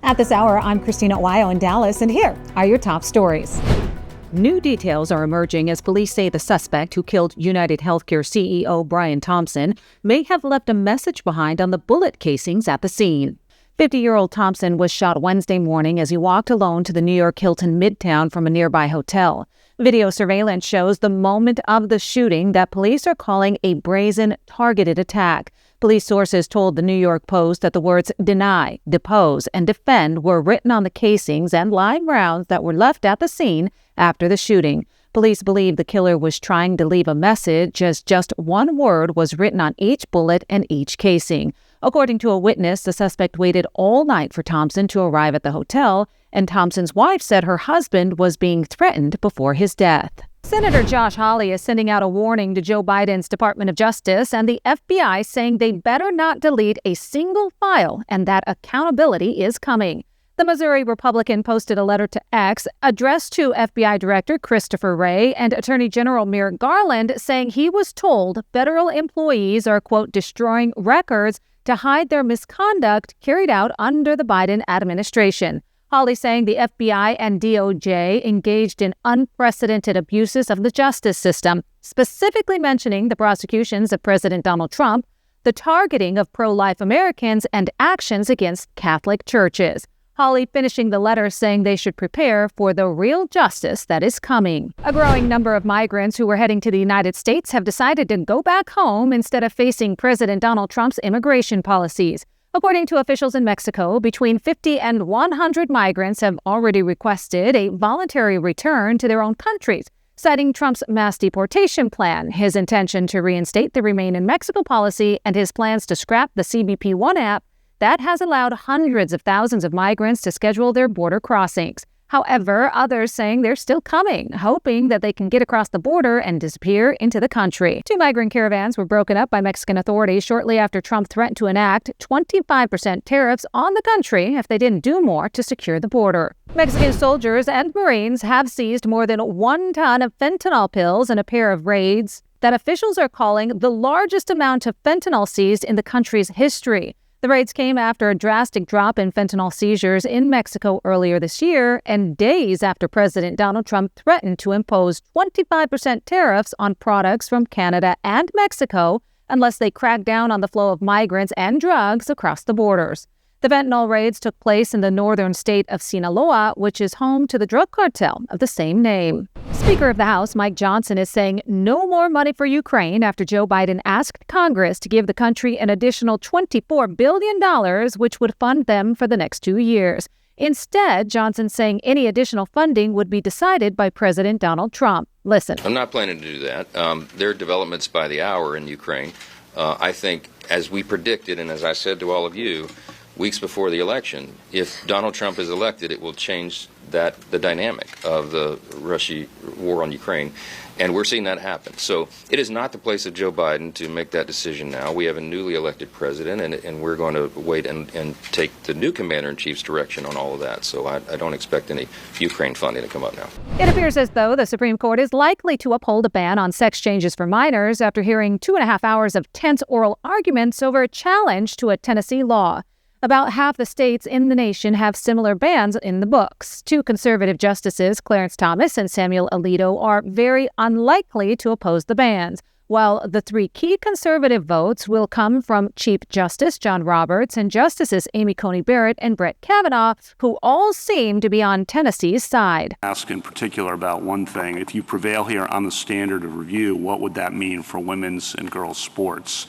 At this hour, I'm Christina Aguayo in Dallas, and here are your top stories. New details are emerging as police say the suspect who killed UnitedHealthcare CEO Brian Thompson may have left a message behind on the bullet casings at the scene. 50-year-old Thompson was shot Wednesday morning as he walked alone to the New York Hilton Midtown from a nearby hotel. Video surveillance shows the moment of the shooting that police are calling a brazen, targeted attack. Police sources told the New York Post that the words deny, depose, and defend were written on the casings and live rounds that were left at the scene after the shooting. Police believe the killer was trying to leave a message as just one word was written on each bullet and each casing. According to a witness, the suspect waited all night for Thompson to arrive at the hotel, and Thompson's wife said her husband was being threatened before his death. Senator Josh Hawley is sending out a warning to Joe Biden's Department of Justice and the FBI, saying they better not delete a single file and that accountability is coming. The Missouri Republican posted a letter to X addressed to FBI Director Christopher Wray and Attorney General Merrick Garland, saying he was told federal employees are, quote, destroying records to hide their misconduct carried out under the Biden administration. Hawley saying the FBI and DOJ engaged in unprecedented abuses of the justice system, specifically mentioning the prosecutions of President Donald Trump, the targeting of pro-life Americans, and actions against Catholic churches. Hawley finishing the letter saying they should prepare for the real justice that is coming. A growing number of migrants who were heading to the United States have decided to go back home instead of facing President Donald Trump's immigration policies. According to officials in Mexico, between 50 and 100 migrants have already requested a voluntary return to their own countries, citing Trump's mass deportation plan, his intention to reinstate the Remain in Mexico policy, and his plans to scrap the CBP One app that has allowed hundreds of thousands of migrants to schedule their border crossings. However, others saying they're still coming, hoping that they can get across the border and disappear into the country. 2 migrant caravans were broken up by Mexican authorities shortly after Trump threatened to enact 25% tariffs on the country if they didn't do more to secure the border. Mexican soldiers and Marines have seized more than 1 ton of fentanyl pills in a pair of raids that officials are calling the largest amount of fentanyl seized in the country's history. The raids came after a drastic drop in fentanyl seizures in Mexico earlier this year and days after President Donald Trump threatened to impose 25% tariffs on products from Canada and Mexico unless they crack down on the flow of migrants and drugs across the borders. The fentanyl raids took place in the northern state of Sinaloa, which is home to the drug cartel of the same name. Speaker of the House Mike Johnson is saying no more money for Ukraine after Joe Biden asked Congress to give the country an additional $24 billion, which would fund them for the next 2 years. Instead, Johnson saying any additional funding would be decided by President Donald Trump. Listen. I'm not planning to do that. There are developments by the hour in Ukraine. I think, as we predicted and as I said to all of you, weeks before the election, if Donald Trump is elected, it will change the dynamic of the Russia war on Ukraine, and we're seeing that happen. So it is not the place of Joe Biden to make that decision now. We have a newly elected president, and we're going to wait and take the new commander-in-chief's direction on all of that. So I don't expect any Ukraine funding to come up now. It appears as though the Supreme Court is likely to uphold a ban on sex changes for minors after hearing 2.5 hours of tense oral arguments over a challenge to a Tennessee law. About half the states in the nation have similar bans in the books. 2 conservative justices, Clarence Thomas and Samuel Alito, are very unlikely to oppose the bans, while the 3 key conservative votes will come from Chief Justice John Roberts and Justices Amy Coney Barrett and Brett Kavanaugh, who all seem to be on Tennessee's side. Ask in particular about one thing. If you prevail here on the standard of review, what would that mean for women's and girls' sports?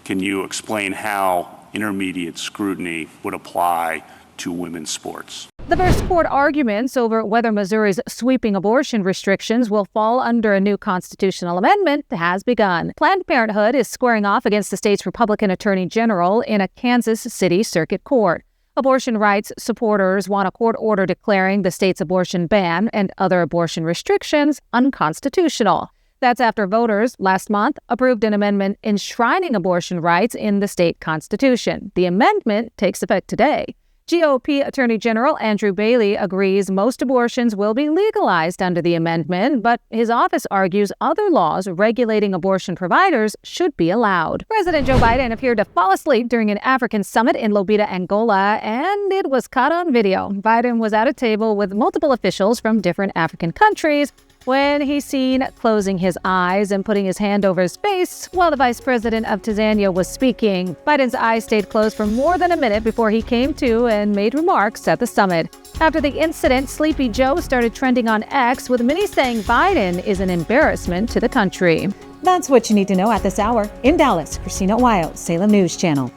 Can you explain how intermediate scrutiny would apply to women's sports? The first court arguments over whether Missouri's sweeping abortion restrictions will fall under a new constitutional amendment has begun. Planned Parenthood is squaring off against the state's Republican Attorney General in a Kansas City circuit court. Abortion rights supporters want a court order declaring the state's abortion ban and other abortion restrictions unconstitutional. That's after voters last month approved an amendment enshrining abortion rights in the state constitution. The amendment takes effect today. GOP Attorney General Andrew Bailey agrees most abortions will be legalized under the amendment, but his office argues other laws regulating abortion providers should be allowed. President Joe Biden appeared to fall asleep during an African summit in Lobito, Angola, and it was caught on video. Biden was at a table with multiple officials from different African countries when he's seen closing his eyes and putting his hand over his face while the vice president of Tanzania was speaking. Biden's eyes stayed closed for more than a minute before he came to and made remarks at the summit. After the incident, Sleepy Joe started trending on X, with many saying Biden is an embarrassment to the country. That's what you need to know at this hour. In Dallas, Christina Aguayo, Salem News Channel.